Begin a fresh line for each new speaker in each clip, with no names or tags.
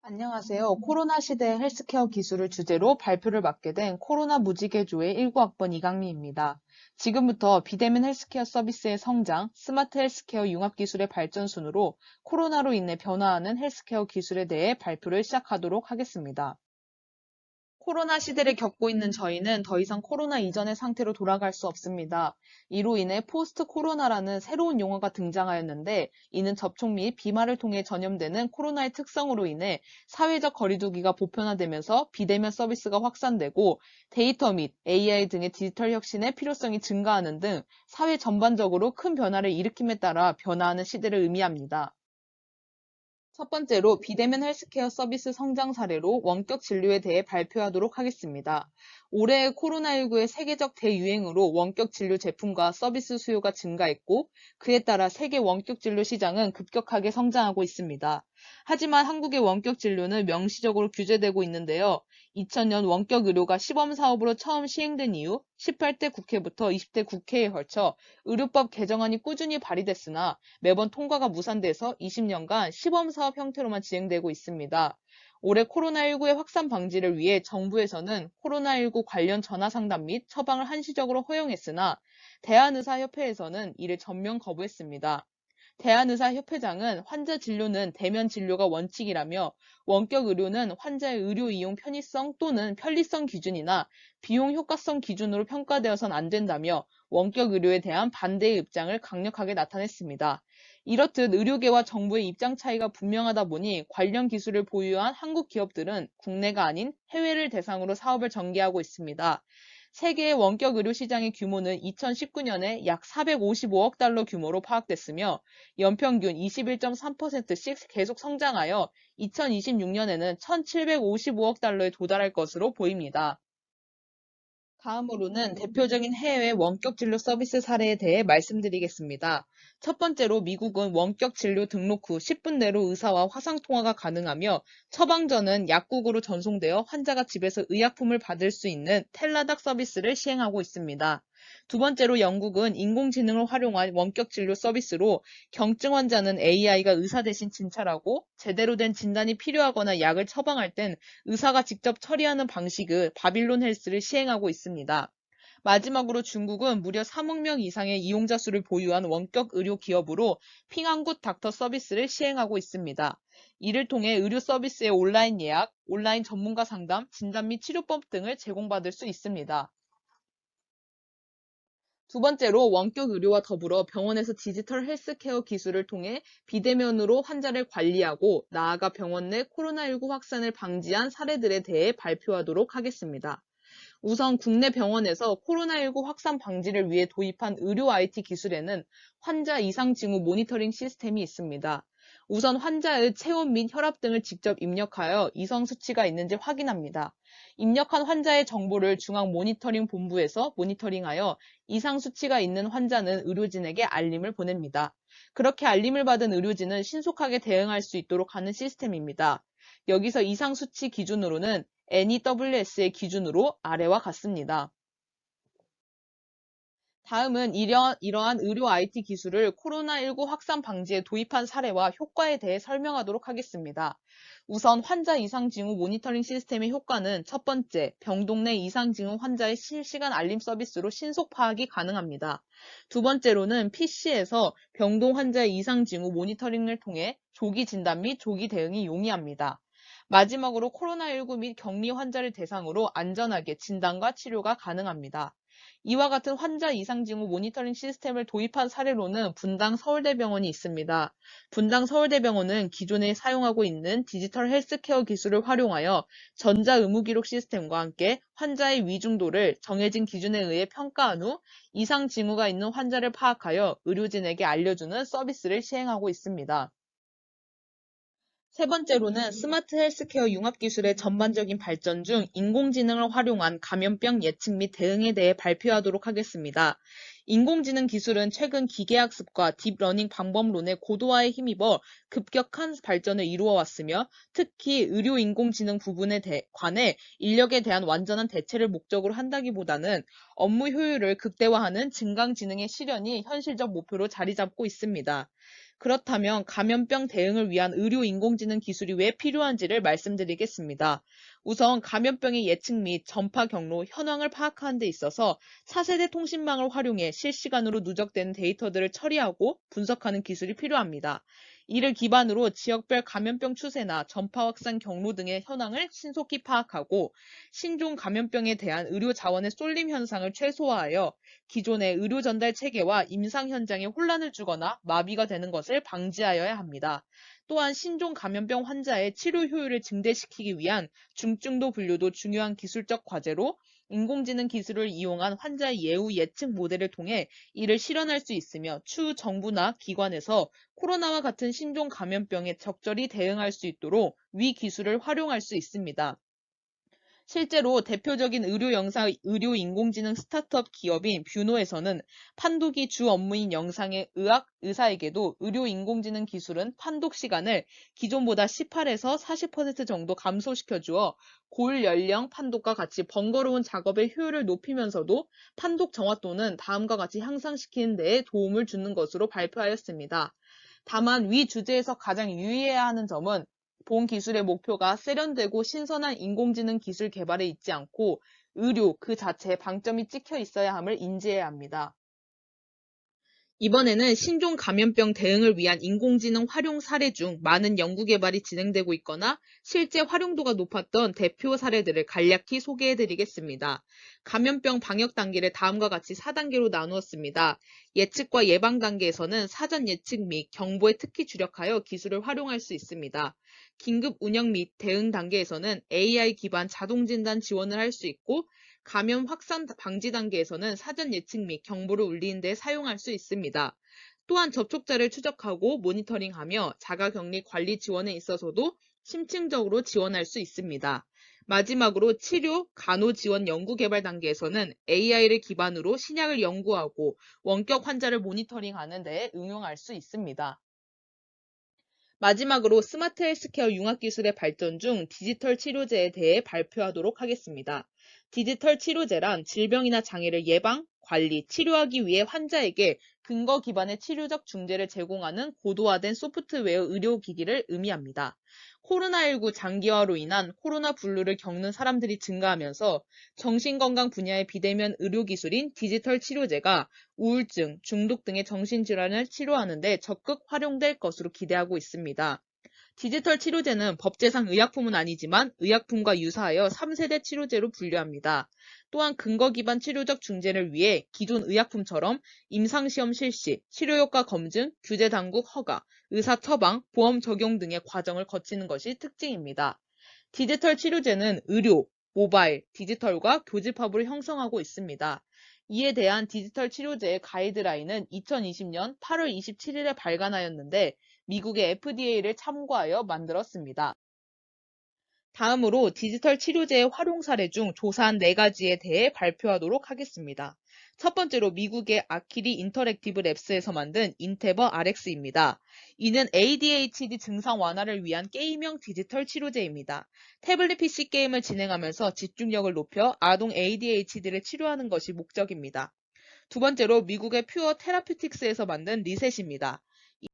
안녕하세요. 코로나 시대의 헬스케어 기술을 주제로 발표를 맡게 된 코로나 무지개조의 19학번 이강미입니다. 지금부터 비대면 헬스케어 서비스의 성장, 스마트 헬스케어 융합기술의 발전 순으로 코로나로 인해 변화하는 헬스케어 기술에 대해 발표를 시작하도록 하겠습니다. 코로나 시대를 겪고 있는 저희는 더 이상 코로나 이전의 상태로 돌아갈 수 없습니다. 이로 인해 포스트 코로나라는 새로운 용어가 등장하였는데, 이는 접촉 및 비말을 통해 전염되는 코로나의 특성으로 인해 사회적 거리두기가 보편화되면서 비대면 서비스가 확산되고 데이터 및 AI 등의 디지털 혁신의 필요성이 증가하는 등 사회 전반적으로 큰 변화를 일으킴에 따라 변화하는 시대를 의미합니다. 첫 번째로 비대면 헬스케어 서비스 성장 사례로 원격 진료에 대해 발표하도록 하겠습니다. 올해 코로나19의 세계적 대유행으로 원격 진료 제품과 서비스 수요가 증가했고, 그에 따라 세계 원격 진료 시장은 급격하게 성장하고 있습니다. 하지만 한국의 원격 진료는 명시적으로 규제되고 있는데요. 2000년 원격 의료가 시범 사업으로 처음 시행된 이후 18대 국회부터 20대 국회에 걸쳐 의료법 개정안이 꾸준히 발의됐으나 매번 통과가 무산돼서 20년간 시범사업 형태로만 진행되고 있습니다. 올해 코로나19의 확산 방지를 위해 정부에서는 코로나19 관련 전화상담 및 처방을 한시적으로 허용했으나 대한의사협회에서는 이를 전면 거부했습니다. 대한의사협회장은 환자 진료는 대면 진료가 원칙이라며 원격 의료는 환자의 의료 이용 편의성 또는 편리성 기준이나 비용 효과성 기준으로 평가되어선 안 된다며 원격 의료에 대한 반대의 입장을 강력하게 나타냈습니다. 이렇듯 의료계와 정부의 입장 차이가 분명하다 보니 관련 기술을 보유한 한국 기업들은 국내가 아닌 해외를 대상으로 사업을 전개하고 있습니다. 세계의 원격 의료 시장의 규모는 2019년에 약 455억 달러 규모로 파악됐으며 연평균 21.3%씩 계속 성장하여 2026년에는 1,755억 달러에 도달할 것으로 보입니다. 다음으로는 대표적인 해외 원격 진료 서비스 사례에 대해 말씀드리겠습니다. 첫 번째로 미국은 원격 진료 등록 후 10분 내로 의사와 화상 통화가 가능하며 처방전은 약국으로 전송되어 환자가 집에서 의약품을 받을 수 있는 텔라닥 서비스를 시행하고 있습니다. 두 번째로 영국은 인공지능을 활용한 원격 진료 서비스로 경증 환자는 AI가 의사 대신 진찰하고 제대로 된 진단이 필요하거나 약을 처방할 땐 의사가 직접 처리하는 방식의 바빌론 헬스를 시행하고 있습니다. 마지막으로 중국은 무려 3억 명 이상의 이용자 수를 보유한 원격 의료 기업으로 핑안굿 닥터 서비스를 시행하고 있습니다. 이를 통해 의료 서비스의 온라인 예약, 온라인 전문가 상담, 진단 및 치료법 등을 제공받을 수 있습니다. 두 번째로 원격 의료와 더불어 병원에서 디지털 헬스케어 기술을 통해 비대면으로 환자를 관리하고 나아가 병원 내 코로나19 확산을 방지한 사례들에 대해 발표하도록 하겠습니다. 우선 국내 병원에서 코로나19 확산 방지를 위해 도입한 의료 IT 기술에는 환자 이상 징후 모니터링 시스템이 있습니다. 우선 환자의 체온 및 혈압 등을 직접 입력하여 이성 수치가 있는지 확인합니다. 입력한 환자의 정보를 중앙 모니터링 본부에서 모니터링하여 이상 수치가 있는 환자는 의료진에게 알림을 보냅니다. 그렇게 알림을 받은 의료진은 신속하게 대응할 수 있도록 하는 시스템입니다. 여기서 이상 수치 기준으로는 NEWS의 기준으로 아래와 같습니다. 다음은 이러한 의료 IT 기술을 코로나19 확산 방지에 도입한 사례와 효과에 대해 설명하도록 하겠습니다. 우선 환자 이상 징후 모니터링 시스템의 효과는 첫 번째, 병동 내 이상 징후 환자의 실시간 알림 서비스로 신속 파악이 가능합니다. 두 번째로는 PC에서 병동 환자의 이상 징후 모니터링을 통해 조기 진단 및 조기 대응이 용이합니다. 마지막으로 코로나19 및 격리 환자를 대상으로 안전하게 진단과 치료가 가능합니다. 이와 같은 환자 이상 징후 모니터링 시스템을 도입한 사례로는 분당 서울대병원이 있습니다. 분당 서울대병원은 기존에 사용하고 있는 디지털 헬스케어 기술을 활용하여 전자의무기록 시스템과 함께 환자의 위중도를 정해진 기준에 의해 평가한 후 이상 징후가 있는 환자를 파악하여 의료진에게 알려주는 서비스를 시행하고 있습니다. 세 번째로는 스마트 헬스케어 융합기술의 전반적인 발전 중 인공지능을 활용한 감염병 예측 및 대응에 대해 발표하도록 하겠습니다. 인공지능 기술은 최근 기계학습과 딥러닝 방법론의 고도화에 힘입어 급격한 발전을 이루어 왔으며 특히 의료 인공지능 부분에 관해 인력에 대한 완전한 대체를 목적으로 한다기보다는 업무 효율을 극대화하는 증강지능의 실현이 현실적 목표로 자리 잡고 있습니다. 그렇다면 감염병 대응을 위한 의료 인공지능 기술이 왜 필요한지를 말씀드리겠습니다. 우선 감염병의 예측 및 전파 경로, 현황을 파악하는 데 있어서 4세대 통신망을 활용해 실시간으로 누적되는 데이터들을 처리하고 분석하는 기술이 필요합니다. 이를 기반으로 지역별 감염병 추세나 전파 확산 경로 등의 현황을 신속히 파악하고 신종 감염병에 대한 의료 자원의 쏠림 현상을 최소화하여 기존의 의료 전달 체계와 임상 현장에 혼란을 주거나 마비가 되는 것을 방지하여야 합니다. 또한 신종 감염병 환자의 치료 효율을 증대시키기 위한 중증도 분류도 중요한 기술적 과제로 인공지능 기술을 이용한 환자 예후 예측 모델을 통해 이를 실현할 수 있으며 추후 정부나 기관에서 코로나와 같은 신종 감염병에 적절히 대응할 수 있도록 위 기술을 활용할 수 있습니다. 실제로 대표적인 의료 인공지능 스타트업 기업인 뷰노에서는 판독이 주 업무인 영상의 의사에게도 의료 인공지능 기술은 판독 시간을 기존보다 18에서 40% 정도 감소시켜 주어 골 연령 판독과 같이 번거로운 작업의 효율을 높이면서도 판독 정확도는 다음과 같이 향상시키는 데에 도움을 주는 것으로 발표하였습니다. 다만 위 주제에서 가장 유의해야 하는 점은 본 기술의 목표가 세련되고 신선한 인공지능 기술 개발에 있지 않고 의료 그 자체에 방점이 찍혀 있어야 함을 인지해야 합니다. 이번에는 신종 감염병 대응을 위한 인공지능 활용 사례 중 많은 연구 개발이 진행되고 있거나 실제 활용도가 높았던 대표 사례들을 간략히 소개해드리겠습니다. 감염병 방역 단계를 다음과 같이 4단계로 나누었습니다. 예측과 예방 단계에서는 사전 예측 및 경보에 특히 주력하여 기술을 활용할 수 있습니다. 긴급 운영 및 대응 단계에서는 AI 기반 자동 진단 지원을 할 수 있고 감염 확산 방지 단계에서는 사전 예측 및 경보를 울리는 데 사용할 수 있습니다. 또한 접촉자를 추적하고 모니터링하며 자가격리 관리 지원에 있어서도 심층적으로 지원할 수 있습니다. 마지막으로 치료, 간호 지원 연구 개발 단계에서는 AI를 기반으로 신약을 연구하고 원격 환자를 모니터링하는 데 응용할 수 있습니다. 마지막으로 스마트 헬스케어 융합기술의 발전 중 디지털 치료제에 대해 발표하도록 하겠습니다. 디지털 치료제란 질병이나 장애를 예방, 관리, 치료하기 위해 환자에게 근거 기반의 치료적 중재를 제공하는 고도화된 소프트웨어 의료기기를 의미합니다. 코로나19 장기화로 인한 코로나 분류를 겪는 사람들이 증가하면서 정신건강 분야의 비대면 의료기술인 디지털 치료제가 우울증, 중독 등의 정신질환을 치료하는 데 적극 활용될 것으로 기대하고 있습니다. 디지털 치료제는 법제상 의약품은 아니지만 의약품과 유사하여 3세대 치료제로 분류합니다. 또한 근거 기반 치료적 중재를 위해 기존 의약품처럼 임상시험 실시, 치료효과 검증, 규제 당국 허가, 의사 처방, 보험 적용 등의 과정을 거치는 것이 특징입니다. 디지털 치료제는 의료, 모바일, 디지털과 교집합으로 형성하고 있습니다. 이에 대한 디지털 치료제의 가이드라인은 2020년 8월 27일에 발간하였는데 미국의 FDA를 참고하여 만들었습니다. 다음으로 디지털 치료제의 활용 사례 중 조사한 4가지에 대해 발표하도록 하겠습니다. 첫 번째로 미국의 아키리 인터랙티브 랩스에서 만든 인테버 RX입니다. 이는 ADHD 증상 완화를 위한 게임형 디지털 치료제입니다. 태블릿 PC 게임을 진행하면서 집중력을 높여 아동 ADHD를 치료하는 것이 목적입니다. 두 번째로 미국의 퓨어 테라퓨틱스에서 만든 리셋입니다.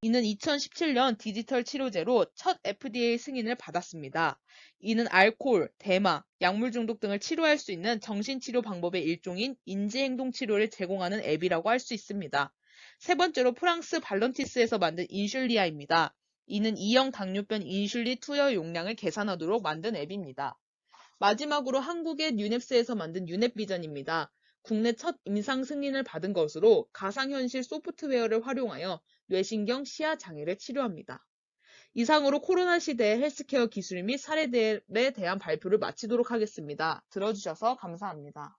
이는 2017년 디지털 치료제로 첫 FDA 승인을 받았습니다. 이는 알코올, 대마, 약물 중독 등을 치료할 수 있는 정신치료 방법의 일종인 인지행동치료를 제공하는 앱이라고 할 수 있습니다. 세 번째로 프랑스 발런티스에서 만든 인슐리아입니다. 이는 2형 당뇨병 인슐리 투여 용량을 계산하도록 만든 앱입니다. 마지막으로 한국의 뉴넵스에서 만든 뉴넵비전입니다. 국내 첫 임상 승인을 받은 것으로 가상현실 소프트웨어를 활용하여 뇌신경 시야 장애를 치료합니다. 이상으로 코로나 시대의 헬스케어 기술 및 사례들에 대한 발표를 마치도록 하겠습니다. 들어주셔서 감사합니다.